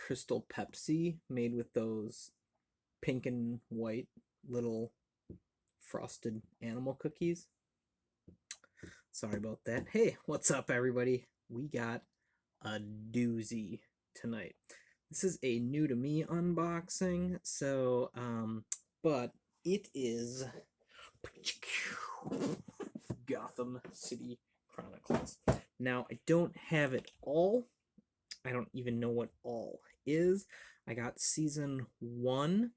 Crystal Pepsi made with those pink and white little frosted animal cookies. Sorry about that. Hey, what's up, everybody? We got a doozy tonight. This is a new to me unboxing, but it is Gotham City Chronicles. Now, I don't have it all. I don't even know what all is. I got season 1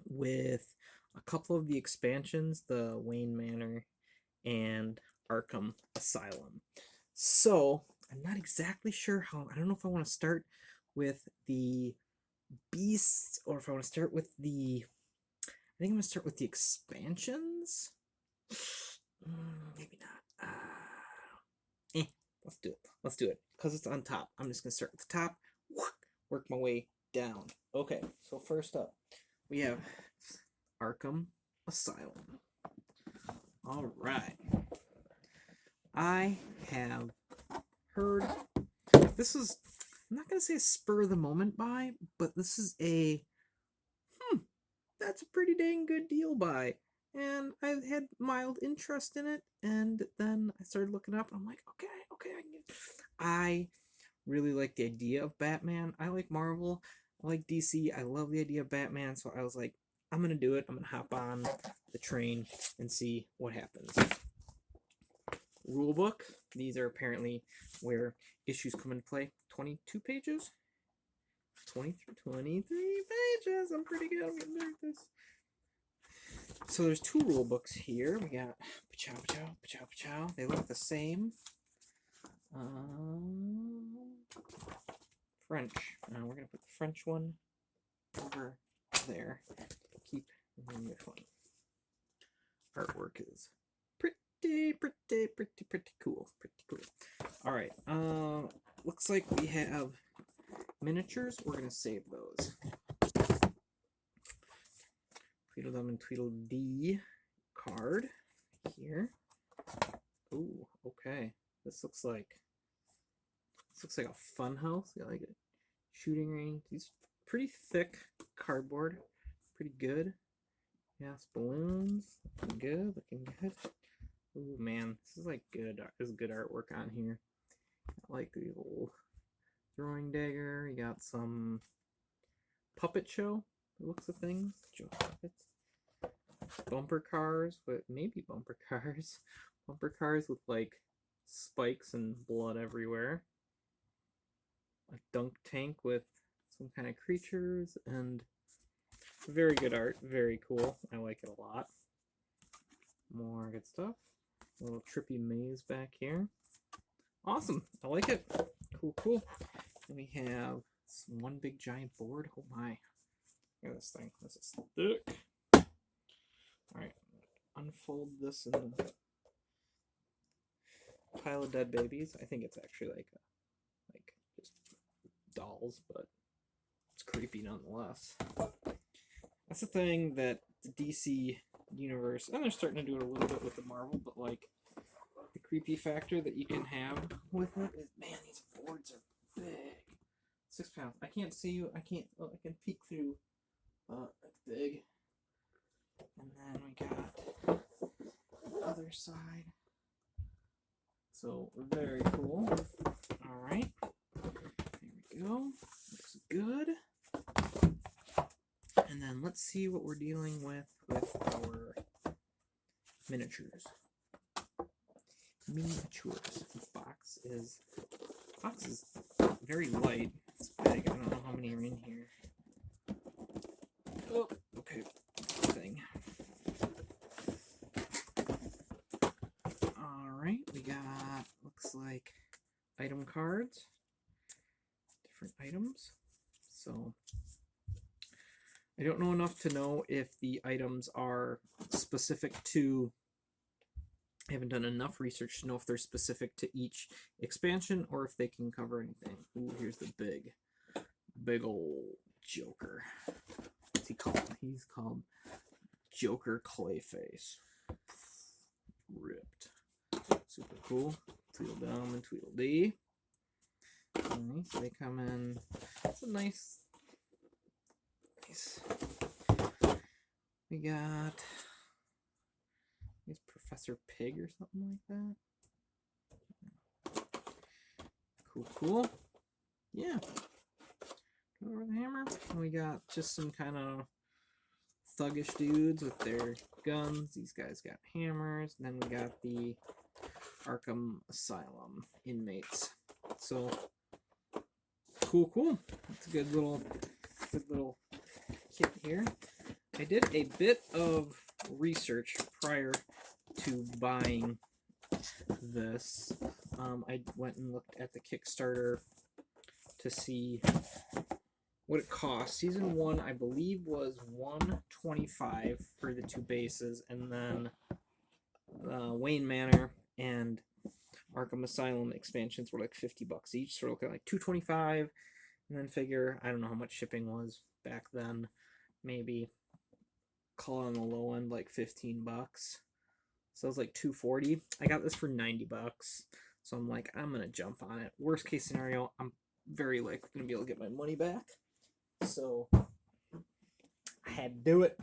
with a couple of the expansions, the Wayne Manor and Arkham Asylum. So, I'm not exactly sure how, I don't know if I want to start with the beasts or if I want to start with the, I think I'm going to start with the expansions. Maybe not. Let's do it. Because it's on top. I'm just going to start at the top, work my way down. Okay, so first up, we have Arkham Asylum. All right. I have heard, this is, I'm not going to say a spur of the moment buy, but this is a, that's a pretty dang good deal buy. And I had mild interest in it, and then I started looking up, and I'm like, okay, I really like the idea of Batman. I like Marvel. I like DC. I love the idea of Batman, so I was like, I'm going to do it. I'm going to hop on the train and see what happens. Rulebook. These are apparently where issues come into play. 22 pages? 23 pages. I'm pretty good. I'm getting better at this. So there's 2 rule books here. We got pachow, pachow, pachow, pachow. They look the same. French. We're going to put the French one over there. Keep this one. Artwork is pretty cool. All right. Looks like we have miniatures. We're going to save those. Tweedledum and Tweedledee card here. Ooh, okay. This looks like a fun house. I like it. Shooting range. These pretty thick cardboard. Pretty good. Yes, balloons. Looking good. Ooh, man, this is like good. There's good artwork on here. I like the old throwing dagger. You got some puppet show. Looks of things. Joe puppets. Bumper cars, but maybe bumper cars. Bumper cars with like spikes and blood everywhere. A dunk tank with some kind of creatures and very good art. Very cool. I like it a lot. More good stuff. A little trippy maze back here. Awesome. I like it. Cool. And we have one big giant board. Oh my. Look at this thing. This is thick. Alright. Unfold this in the pile of dead babies. I think it's actually like just dolls, but it's creepy nonetheless. That's the thing that the DC universe, and they're starting to do it a little bit with the Marvel, but like the creepy factor that you can have with it is, man, these boards are big. 6 pounds. I can't see you. I can peek through. That's big. And then we got the other side. So very cool. All right. There we go. Looks good. And then let's see what we're dealing with our miniatures. The box is very light. It's big. I don't know how many are in here. Oh, okay. Thing. Alright, we got, looks like item cards. Different items. So I don't know enough to know if the items are specific to, I haven't done enough research to know if they're specific to each expansion or if they can cover anything. Ooh, here's the big old Joker. What's he called? He's called Joker Clayface. Ripped. Super cool. Tweedledum and Tweedledee. Alright, so they come in. It's a nice. We got. Is Professor Pig or something like that? Cool. Yeah. Over the hammer. And we got just some kind of thuggish dudes with their guns. These guys got hammers. And then we got the Arkham Asylum inmates. So cool. That's a good little kit here. I did a bit of research prior to buying this. I went and looked at the Kickstarter to see what it cost. Season 1, I believe, was $125 for the 2 bases, and then Wayne Manor and Arkham Asylum expansions were like $50 each, so we're looking at like $225, and then figure, I don't know how much shipping was back then, maybe call it on the low end like $15. So it was like $240. I got this for $90. So I'm like, I'm gonna jump on it. Worst case scenario, I'm very likely gonna be able to get my money back. So I had to do it.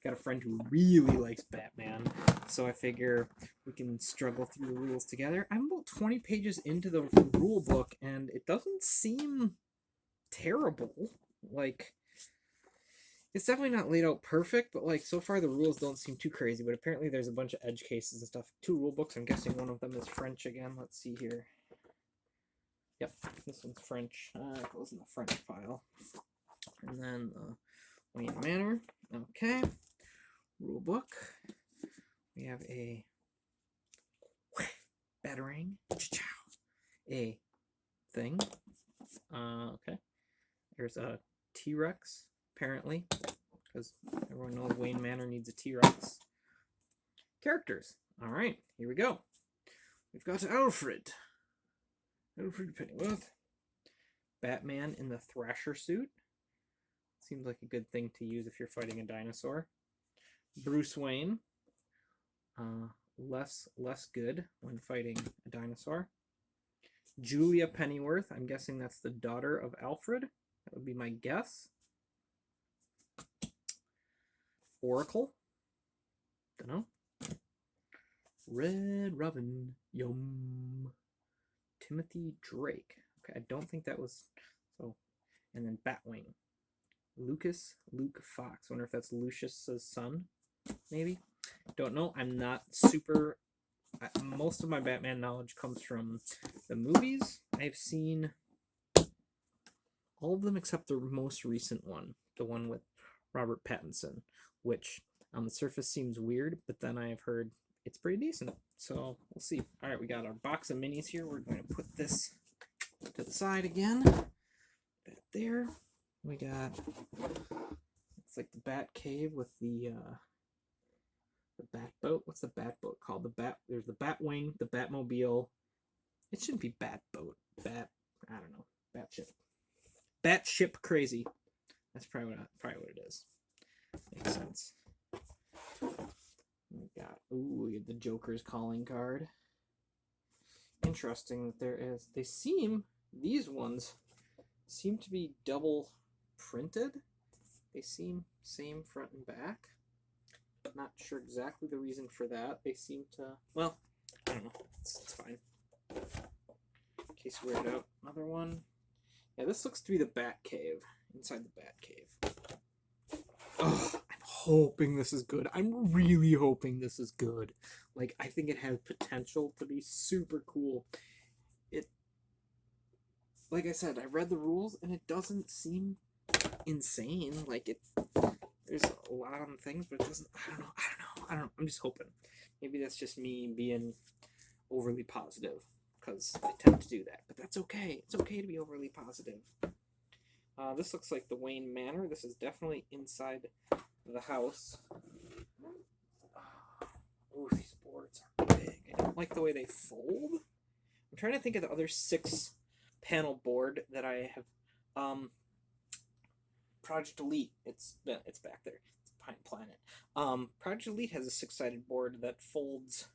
Got a friend who really likes Batman, so I figure we can struggle through the rules together. I'm about 20 pages into the rule book, and it doesn't seem terrible. Like, it's definitely not laid out perfect, but like so far the rules don't seem too crazy. But apparently there's a bunch of edge cases and stuff. 2 rule books. I'm guessing one of them is French again. Let's see here. Yep, this one's French. It goes in the French file. And then Wayne Manor. Okay. Rule book. We have a batarang. A thing. Okay. There's a T-Rex, apparently, because everyone knows Wayne Manor needs a T-Rex. Characters. All right, here we go. We've got Alfred Pennyworth. Batman in the Thrasher suit. Seems like a good thing to use if you're fighting a dinosaur. Bruce Wayne. Less good when fighting a dinosaur. Julia Pennyworth. I'm guessing that's the daughter of Alfred. That would be my guess. Oracle. Dunno. Red Robin. Yum. Timothy Drake. Okay, I don't think that was so. And then Batwing. Luke Fox. Wonder if that's Lucius's son, maybe. Don't know. I'm not super. Most of my Batman knowledge comes from the movies. I've seen all of them except the most recent one, the one with Robert Pattinson, which on the surface seems weird, but then I've heard it's pretty decent. So we'll see. All right, we got our box of minis here. We're going to put this to the side again. That there. We got, it's like the Bat Cave with the Bat Boat. What's the Bat Boat called? There's the Batwing, the Batmobile. It shouldn't be Bat Boat. I don't know. Batship Crazy. That's probably what it is. Makes sense. We got the Joker's calling card. Interesting that these ones seem to be double printed. They seem same front and back. Not sure exactly the reason for that. They seem to, well, I don't know. It's fine. In case you wear it out. Another one. Yeah, this looks to be the Bat Cave. Inside the Bat Cave. Oh, I'm hoping this is good. I'm really hoping this is good. Like, I think it has potential to be super cool. Like I said, I read the rules and it doesn't seem insane. Like, there's a lot of things, but it doesn't. I don't know. I'm just hoping. Maybe that's just me being overly positive, because I tend to do that. But that's okay. It's okay to be overly positive. This looks like the Wayne Manor. This is definitely inside the house. Oh, these boards are big. I don't like the way they fold. I'm trying to think of the other 6-panel board that I have. Project Elite. It's back there. It's behind Planet. Project Elite has a 6-sided board that folds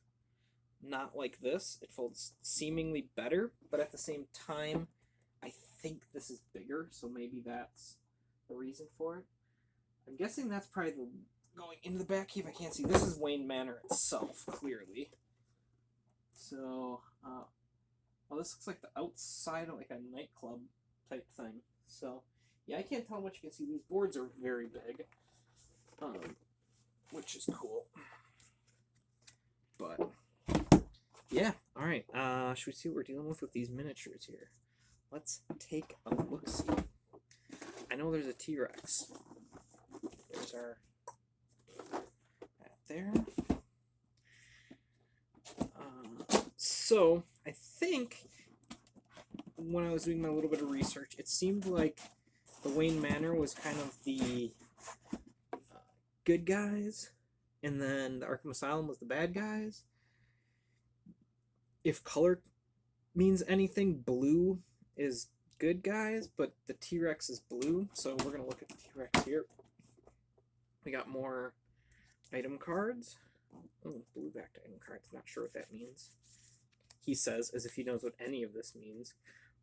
not like this. It folds seemingly better, but at the same time, I think this is bigger, so maybe that's the reason for it. I'm guessing that's probably going into the back cave. I can't see. This is Wayne Manor itself, clearly. So, well, this looks like the outside of like a nightclub type thing. So, yeah, I can't tell how much you can see. These boards are very big, which is cool. But, yeah, all right. Should we see what we're dealing with these miniatures here? Let's take a look-see. I know there's a T-Rex. There's our... that there. So, I think when I was doing my little bit of research, it seemed like the Wayne Manor was kind of the good guys, and then the Arkham Asylum was the bad guys. If color means anything, blue is good guys, but the T-Rex is blue, so we're going to look at the T-Rex here. We got more item cards. Oh, blue-backed item cards. Not sure what that means. He says, as if he knows what any of this means.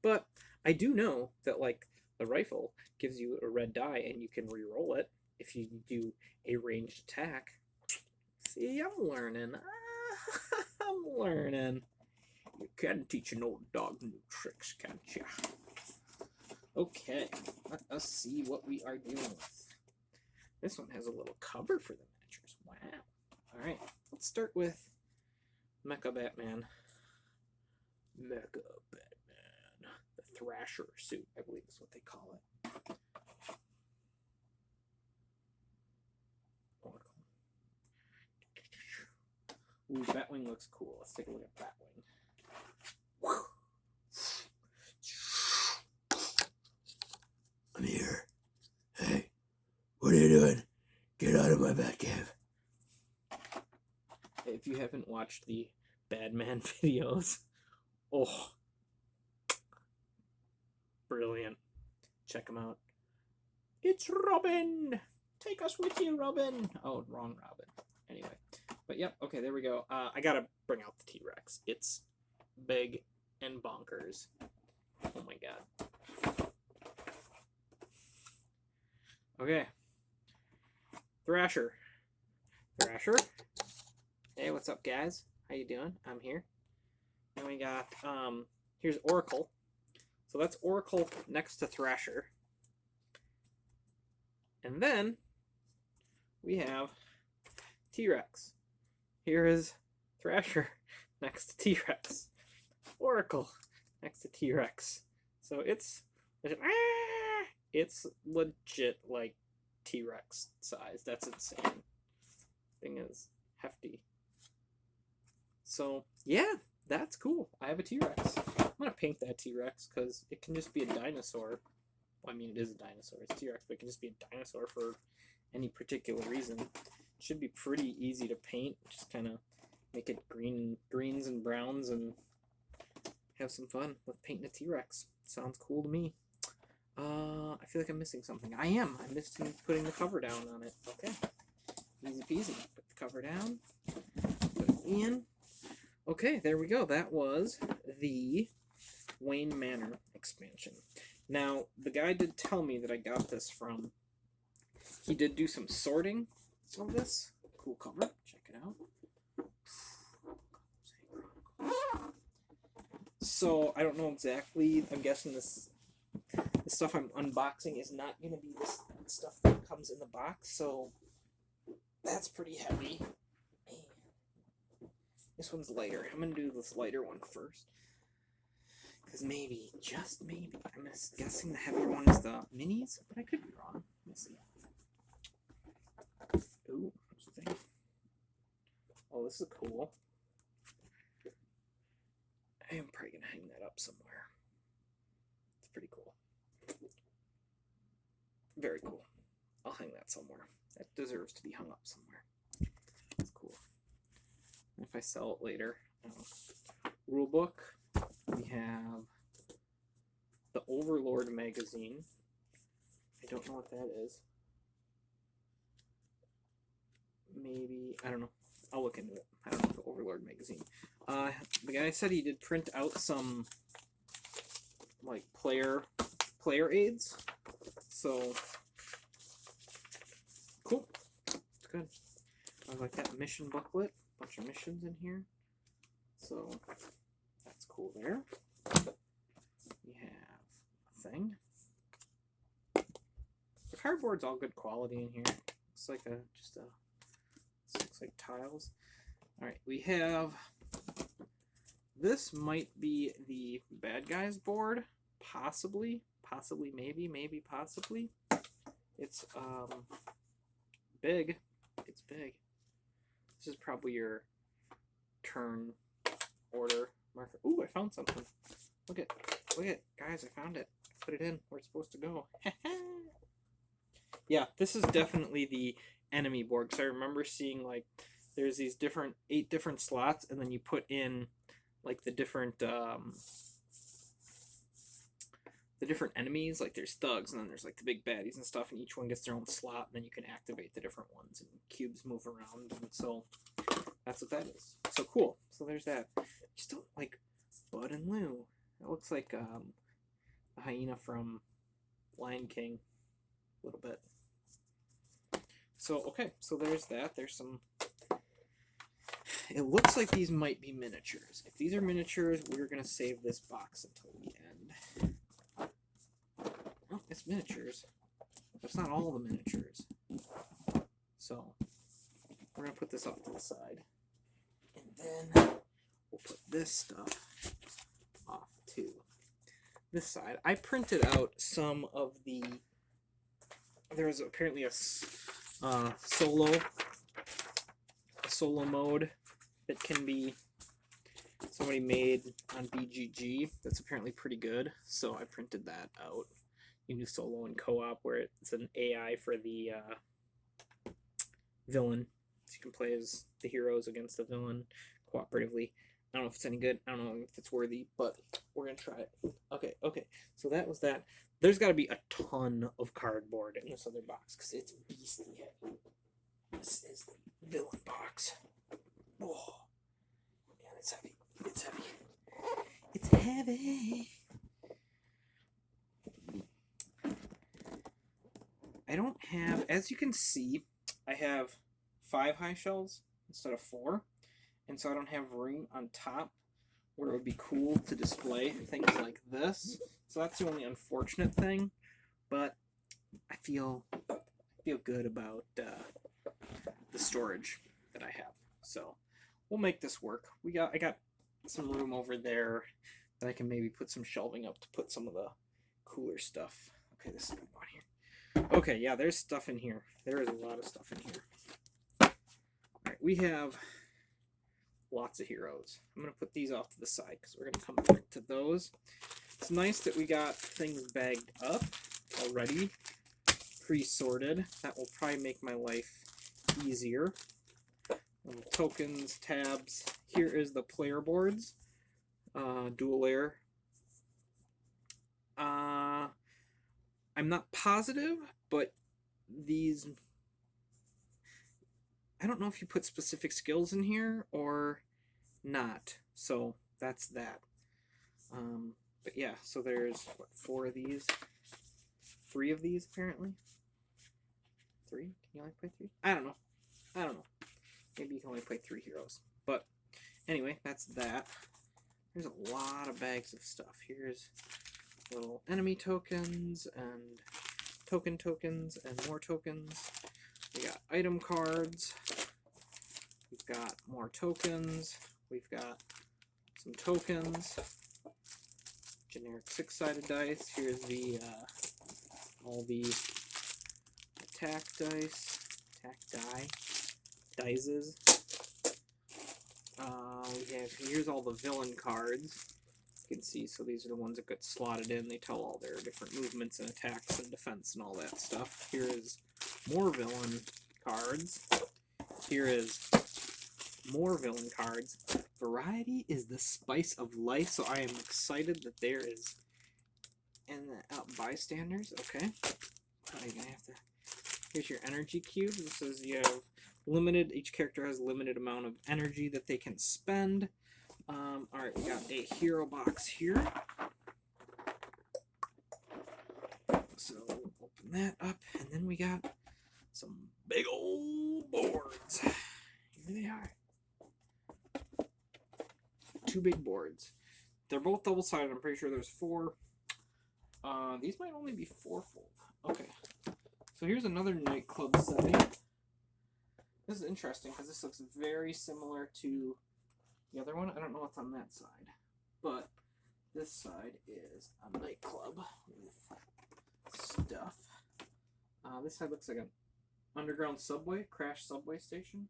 But I do know that, like, the rifle gives you a red die, and you can re-roll it if you do a ranged attack. See, I'm learning. I'm learning. You can teach an old dog new tricks, can't you? Okay, let us see what we are dealing with. This one has a little cover for the miniatures. Wow. All right, let's start with Mecha Batman. Mecha Batman. The Thrasher suit, I believe is what they call it. Oracle. Ooh, Batwing looks cool. Let's take a look at Batwing. I'm here. Hey, what are you doing? Get out of my Batcave. If you haven't watched the Batman videos, oh, brilliant. Check them out. It's Robin! Take us with you, Robin! Oh, wrong Robin. Anyway. But yep, okay, there we go. I gotta bring out the T-Rex. It's big and bonkers. Oh my god. Okay. Thrasher. Thrasher? Hey, what's up, guys? How you doing? I'm here. And we got, here's Oracle. So that's Oracle next to Thrasher. And then we have T-Rex. Here is Thrasher next to T-Rex. Oracle next to T-Rex. So it's legit like T-Rex size. That's insane. Thing is hefty. So yeah, that's cool. I have a T-Rex. I'm gonna paint that T-Rex because it can just be a dinosaur. Well, I mean, it is a dinosaur. It's T-Rex, but it can just be a dinosaur for any particular reason. It should be pretty easy to paint. Just kind of make it greens and browns and have some fun with painting a T-Rex. Sounds cool to me. I feel like I'm missing something. I am. I'm missing putting the cover down on it. Okay. Easy peasy. Put the cover down. Put it in. Okay, there we go. That was the Wayne Manor expansion. Now, the guy did tell me that I got this from... He did do some sorting of this. Cool cover. Check it out. So, I don't know exactly. I'm guessing this the stuff I'm unboxing is not going to be this stuff that comes in the box, so that's pretty heavy. Man. This one's lighter. I'm going to do this lighter one first. Because maybe, just maybe, I'm guessing the heavier one is the minis, but I could be wrong. Let's see. Ooh, what's the thing? Oh, this is cool. I am probably going to hang that up somewhere. It's pretty cool. Very cool. I'll hang that somewhere. That deserves to be hung up somewhere. That's cool. And if I sell it later, rule book. We have the Overlord Magazine. I don't know what that is. Maybe, I don't know. I'll look into it. I don't know the Overlord Magazine. The guy said he did print out some like player aids. So cool. It's good. I like that mission booklet. Bunch of missions in here. So that's cool there. We have a thing. The cardboard's all good quality in here. Looks like looks like tiles. Alright, we have, this might be the bad guys board. Possibly, maybe, possibly. It's big. It's big. This is probably your turn order marker. Ooh, I found something. Look at, guys, I found it. Put it in where it's supposed to go. Yeah, this is definitely the enemy board, because I remember seeing, like, there's these 8 different slots, and then you put in, like, the different enemies. Like, there's thugs, and then there's, like, the big baddies and stuff, and each one gets their own slot, and then you can activate the different ones, and cubes move around, and so that's what that is. So cool. So there's that. Still like Bud and Lou. It looks like a hyena from Lion King, a little bit. So okay, so there's that. There's some. It looks like these might be miniatures. If these are miniatures, we're gonna save this box until the end. Oh, it's miniatures. That's not all the miniatures. So we're gonna put this off to the side. And then we'll put this stuff off to this side. I printed out some of the. There's apparently a solo mode that can be somebody made on BGG. That's apparently pretty good. So I printed that out. You can do solo and co-op where it's an AI for the villain. So you can play as the heroes against the villain cooperatively. I don't know if it's any good. I don't know if it's worthy, but we're going to try it. Okay. So that was that. There's got to be a ton of cardboard in this other box because it's beastly heavy. This is the villain box. Whoa. Man, it's heavy. It's heavy. It's heavy. I don't have, as you can see, I have 5 high shelves instead of 4, and so I don't have room on top where it would be cool to display things like this. So that's the only unfortunate thing, but I feel good about the storage that I have. So we'll make this work. I got some room over there that I can maybe put some shelving up to put some of the cooler stuff. Okay, this is going on here. Okay, yeah, there's stuff in here. There is a lot of stuff in here. Alright, we have lots of heroes. I'm going to put these off to the side because we're going to come back to those. It's nice that we got things bagged up already, pre-sorted. That will probably make my life easier. Tokens, tabs. Here is the player boards. Dual layer. I'm not positive, but these, I don't know if you put specific skills in here or not. So that's that. But yeah, so there's what, 4 of these, 3 of these apparently. 3? Can you only play 3? I don't know. Maybe you can only play 3 heroes. But anyway, that's that. There's a lot of bags of stuff. Here's little enemy tokens and tokens and more tokens. We got item cards. We've got more tokens. We've got some tokens. Generic 6-sided dice. Here's the all the attack dice, dices. Here's all the villain cards. You can see, so these are the ones that get slotted in. They tell all their different movements and attacks and defense and all that stuff. Here is more villain cards. Here is more villain cards. Variety is the spice of life, so I am excited that there is. And bystanders, okay. You're gonna have to. Here's your energy cube. This says you have limited. Each character has a limited amount of energy that they can spend. All right, we got a hero box here. So open that up, and then we got some big old boards. Here they are. 2 big boards. They're both double-sided. I'm pretty sure there's 4. These might only be 4-fold. Okay. So here's another nightclub setting. This is interesting because this looks very similar to the other one. I don't know what's on that side, but this side is a nightclub with stuff. This side looks like an underground subway, crash subway station.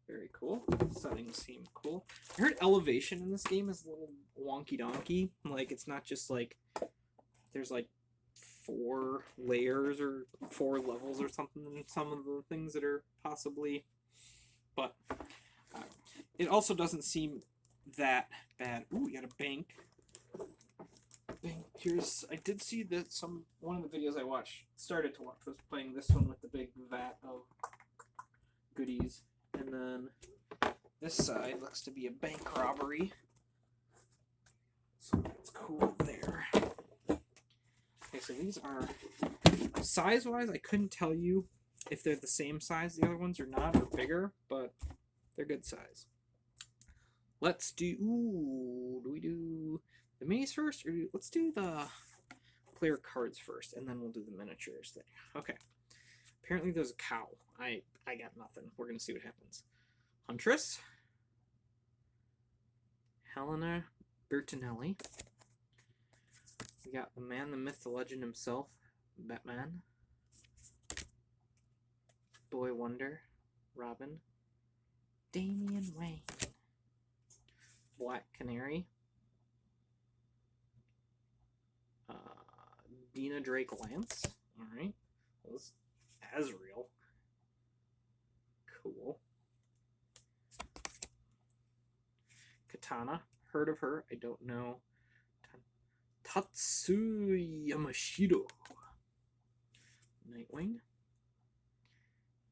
Very cool. Settings seem cool. I heard elevation in this game is a little wonky donkey. Like, it's not just like there's like 4 layers or 4 levels or something in some of the things that are possibly. But it also doesn't seem that bad. Ooh, we got a bank. I did see that one of the videos I started to watch was playing this one with the big vat of goodies. And then this side looks to be a bank robbery. So that's cool there. Okay, so these are size-wise, I couldn't tell you if they're the same size the other ones or not, or bigger, but they're good size. Let's do we do the minis first, or let's do the player cards first, and then we'll do the miniatures thing. Okay. Apparently there's a cow. I got nothing. We're going to see what happens. Huntress. Helena Bertinelli. We got the man, the myth, the legend himself, Batman. Boy Wonder, Robin. Damian Wayne. Black Canary. Dina Drake Lance. Alright. Well, this Azrael. Cool. Katana. Heard of her. I don't know. Tatsuya Yamashiro. Nightwing.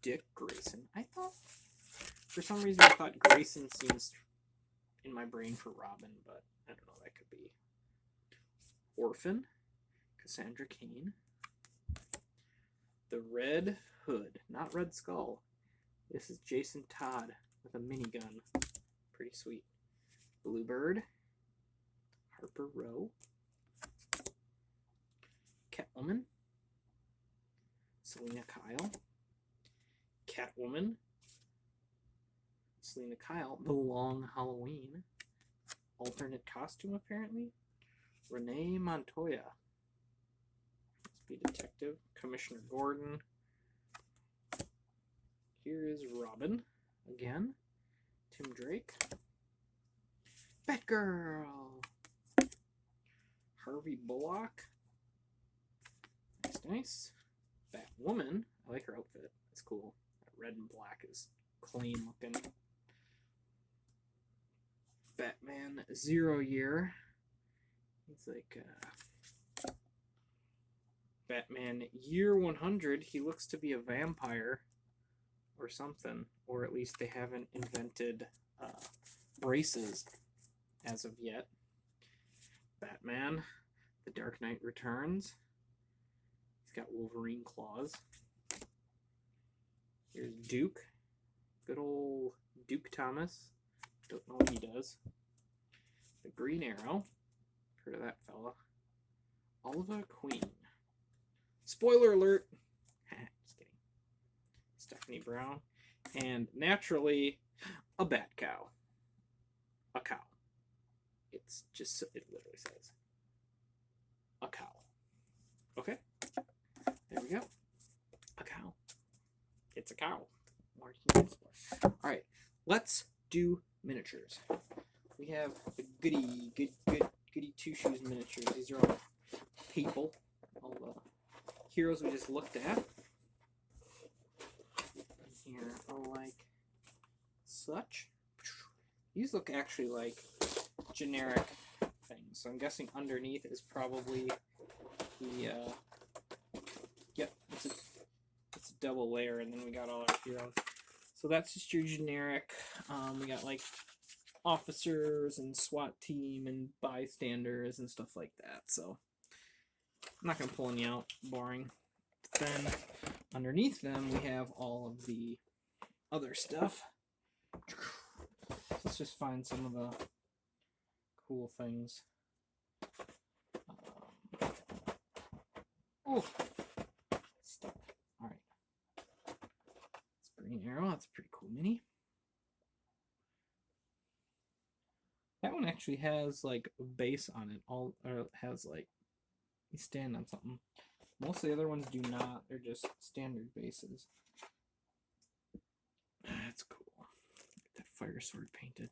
Dick Grayson. For some reason I thought Grayson seems in my brain for Robin, but I don't know, that could be. Orphan. Cassandra Cain. The Red Hood. Not Red Skull. This is Jason Todd with a minigun. Pretty sweet. Bluebird. Harper Row. Catwoman. Selena Kyle. Catwoman. Selena Kyle. The Long Halloween. Alternate costume, apparently. Renee Montoya. Let's be detective. Commissioner Gordon. Here is Robin. Again. Tim Drake. Batgirl. Harvey Bullock. Nice. Batwoman. I like her outfit. It's cool. That red and black is clean looking. Batman 0 Year. He's like Batman Year 100. He looks to be a vampire or something. Or at least they haven't invented braces as of yet. Batman. The Dark Knight Returns. He's got Wolverine claws. Here's Duke. Good old Duke Thomas. Don't know what he does. The Green Arrow. Heard of that fella. Oliva Queen. Spoiler alert. Just kidding. Stephanie Brown. And naturally, a bat cow. A cow. It's just, it literally says a cow. Okay? There we go. A cow. It's a cow. Alright, let's do miniatures. We have the goody two-shoes miniatures. These are all people. All the heroes we just looked at. Here are like such. These look actually like generic things. So I'm guessing underneath is probably the yep, it's a double layer, and then we got all our heroes. So that's just your generic. We got like officers and SWAT team and bystanders and stuff like that. So I'm not going to pull any out. Boring. Then underneath them, we have all of the other stuff. Let's just find some of the cool things. Oh, stuck. All right. It's Green Arrow. That's a pretty cool mini. That one actually has like a base on it. Or has like you stand on something. Most of the other ones do not. They're just standard bases. That's cool. Get that fire sword painted.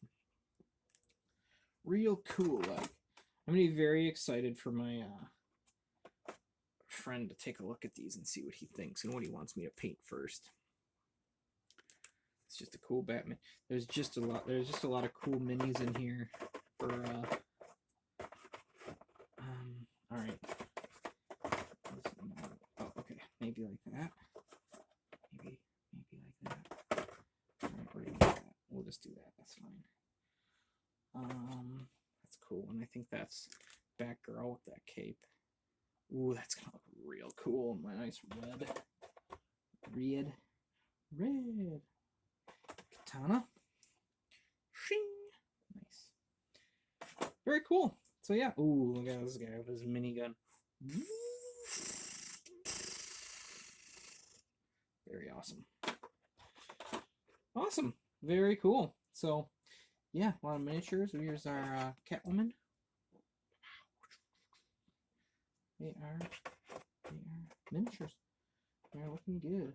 Real cool. Like, I'm gonna be very excited for my friend to take a look at these and see what he thinks and what he wants me to paint first. It's just a cool Batman. There's just a lot of cool minis in here for all right. Oh, okay. Maybe like that. Maybe like that. All right, we're gonna do that. We'll just do that. That's fine. That's cool. And I think that's Batgirl with that cape. Ooh, that's gonna look real cool. My nice red. Katana. Shing. Nice. Very cool. So yeah. Ooh, look at this guy with his minigun. Very awesome. Awesome. Very cool. So yeah, a lot of miniatures. Here's our Catwoman. They are miniatures. They're looking good.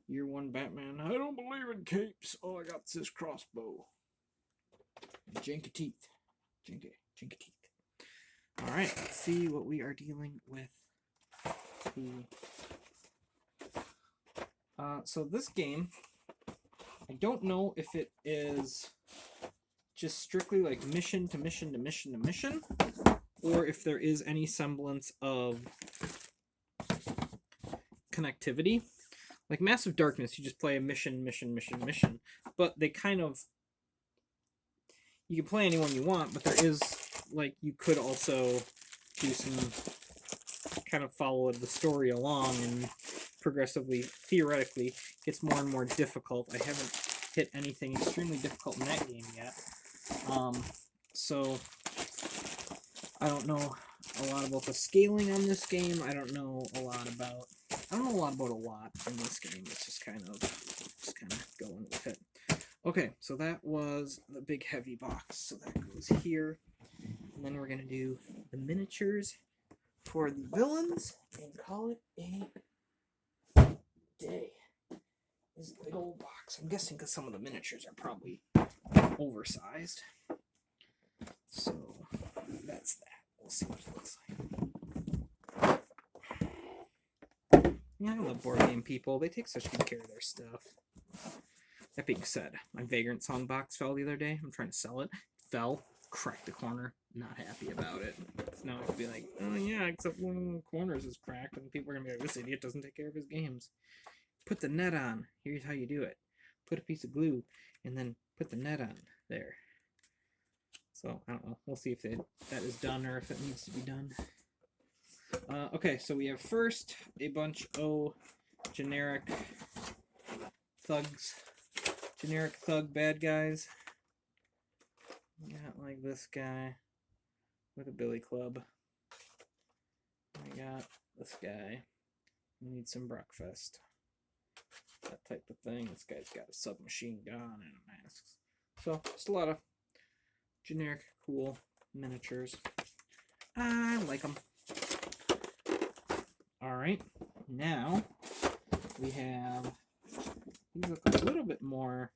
Year 1 Batman. I don't believe in capes. All I got is this crossbow. And janky teeth. Janky teeth. Alright, let's see what we are dealing with. So this game, I don't know if it is just strictly like mission to mission to mission to mission, or if there is any semblance of connectivity. Like Massive Darkness, you just play a mission, but they kind of, you can play anyone you want, but there is, like, you could also do some, kind of follow the story along, and progressively, theoretically, gets more and more difficult. I haven't hit anything extremely difficult in that game yet. So I don't know a lot about the scaling on this game. I don't know a lot about a lot in this game. It's just kind of going with it. Okay, so that was the big heavy box. So that goes here. And then we're gonna do the miniatures for the villains and call it a day. This is a big old box. I'm guessing because some of the miniatures are probably oversized. So that's that. We'll see what it looks like. Yeah, I love board game people. They take such good care of their stuff. That being said, my Vagrant Song box fell the other day. I'm trying to sell it. Fell, cracked the corner. Not happy about it. So now I have to be like, oh yeah, except one of the corners is cracked, and people are gonna be like, this idiot doesn't take care of his games. Put the net on. Here's how you do it. Put a piece of glue, and then put the net on. There. So, I don't know. We'll see if that is done or if it needs to be done. Okay, so we have first a bunch of generic thugs. Generic thug bad guys. We got like this guy with a billy club. I got this guy. We need some breakfast. That type of thing. This guy's got a submachine gun and a mask. So, just a lot of generic, cool miniatures. I like them. Alright, now we have, these look a little bit more,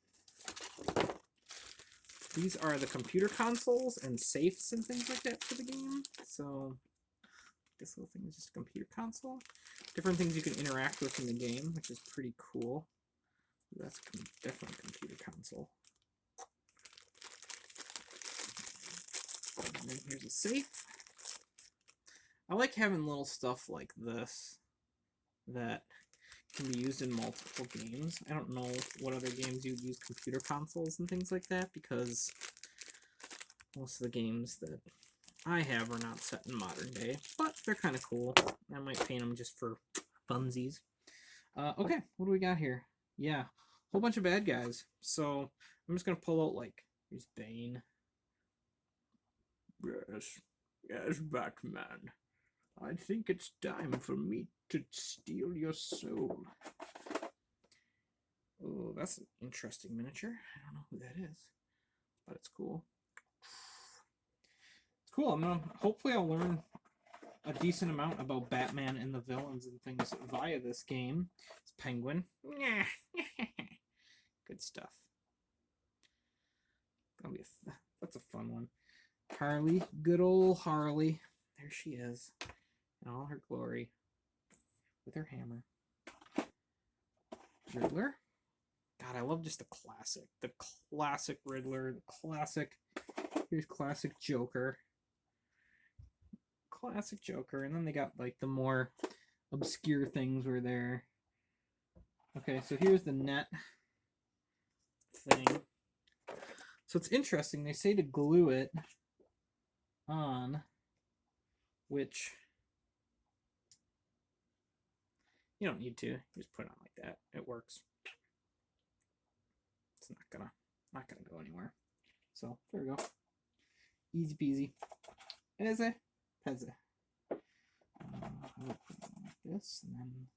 these are the computer consoles and safes and things like that for the game. So this little thing is just a computer console. Different things you can interact with in the game, which is pretty cool. That's definitely a computer console. And then here's a safe. I like having little stuff like this that can be used in multiple games. I don't know what other games you'd use computer consoles and things like that, because most of the games that I have are not set in modern day, but they're kind of cool. I might paint them just for funsies. Okay, what do we got here? Yeah, whole bunch of bad guys. So I'm just gonna pull out like here's Bane. Yes, Batman. I think it's time for me to steal your soul. Oh, that's an interesting miniature. I don't know who that is, but it's cool. It's cool. Hopefully I'll learn a decent amount about Batman and the villains and things via this game. It's Penguin. Good stuff. That's a fun one. Harley, good old Harley. There she is, in all her glory, with her hammer. Riddler. God, I love just the classic Riddler, here's classic Joker. Classic Joker, and then they got like the more obscure things were there. Okay, so here's the net thing. So it's interesting, they say to glue it on, which you don't need to. You just put it on like that. It works. It's not gonna go anywhere. So there we go. Easy peasy. Easy peasy. I will put it like this, and then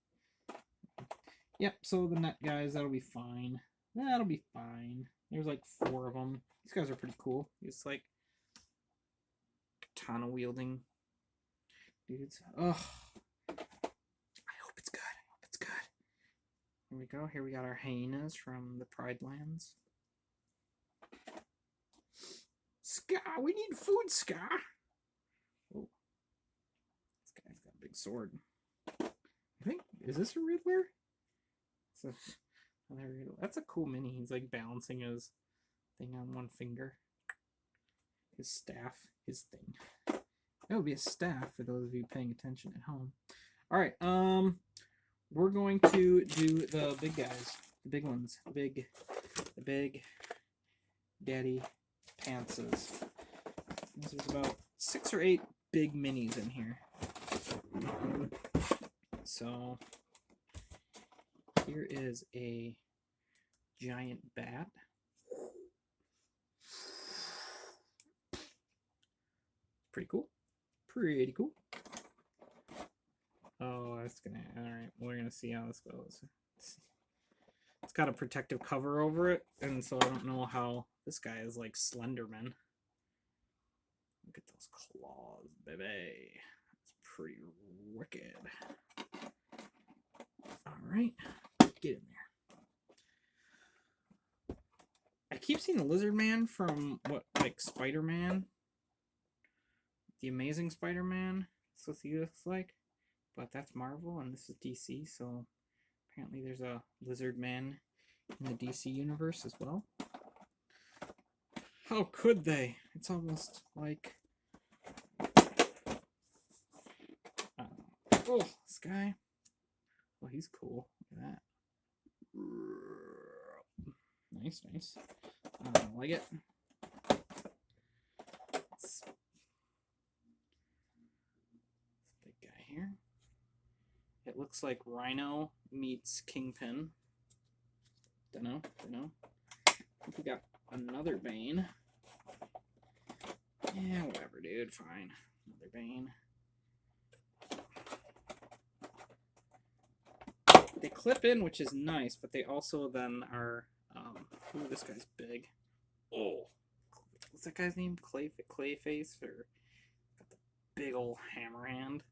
yep. So the net guys, that'll be fine. That'll be fine. There's like 4 of them. These guys are pretty cool. It's like katana wielding dudes. Ugh. I hope it's good. I hope it's good. Here we go. Here we got our hyenas from the Pride Lands. Scar, we need food, Scar. Oh, this guy's got a big sword. I think, is this a Riddler? That's a cool mini. He's like balancing his thing on one finger. His staff, his thing. That would be a staff for those of you paying attention at home. All right, we're going to do the big guys, the big ones, the big daddy pantses. There's about 6 or 8 big minis in here. So here is a giant bat. Pretty cool. Pretty cool. Oh, that's gonna. All right, we're gonna see how this goes. It's got a protective cover over it, and so I don't know how this guy is like Slenderman. Look at those claws, baby. It's pretty wicked. All right, get in there. I keep seeing the Lizard Man from like Spider-Man, the Amazing Spider-Man. That's what he looks like, but that's Marvel and this is DC. So apparently there's a Lizard Man in the DC universe as well. How could they? It's almost like oh, this guy. Oh, he's cool. Look at that. Nice, nice. I like it. This big guy here. It looks like Rhino meets Kingpin. Dunno. I think we got another Bane. Yeah, whatever, dude. Fine. Another Bane. They clip in, which is nice, but they also then are. Ooh, this guy's big. Oh, what's that guy's name? Clayface, or got the big old hammer hand.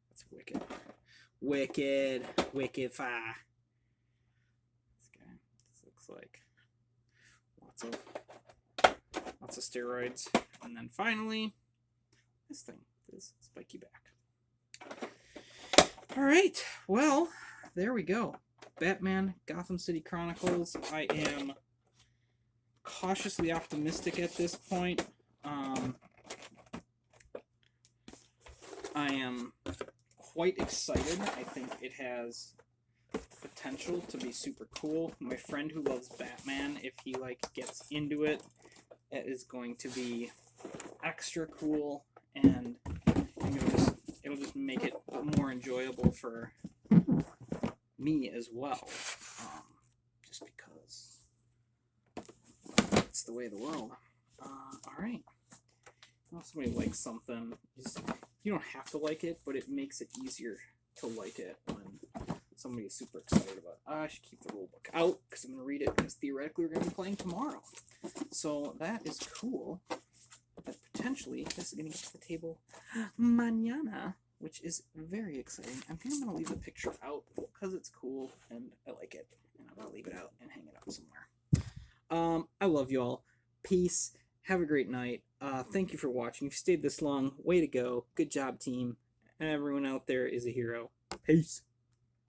That's wicked. Wicked fire. This guy. This looks like lots of steroids, and then finally this thing, this spiky back. All right, well, there we go. Batman, Gotham City Chronicles. I am cautiously optimistic at this point. I am quite excited. I think it has potential to be super cool. My friend who loves Batman, if he like gets into it, it is going to be extra cool. and it'll just make it more enjoyable for me as well. Just because it's the way of the world. All right. If somebody likes something, you don't have to like it, but it makes it easier to like it when somebody is super excited about it. I should keep the rule book out because I'm going to read it because theoretically we're going to be playing tomorrow. So that is cool. That potentially this is going to get to the table mañana, which is very exciting. I think I'm going to leave the picture out because it's cool and I like it. And I'm going to leave it out and hang it up somewhere. I love you all. Peace. Have a great night. Thank you for watching. You've stayed this long. Way to go. Good job, team. And everyone out there is a hero. Peace.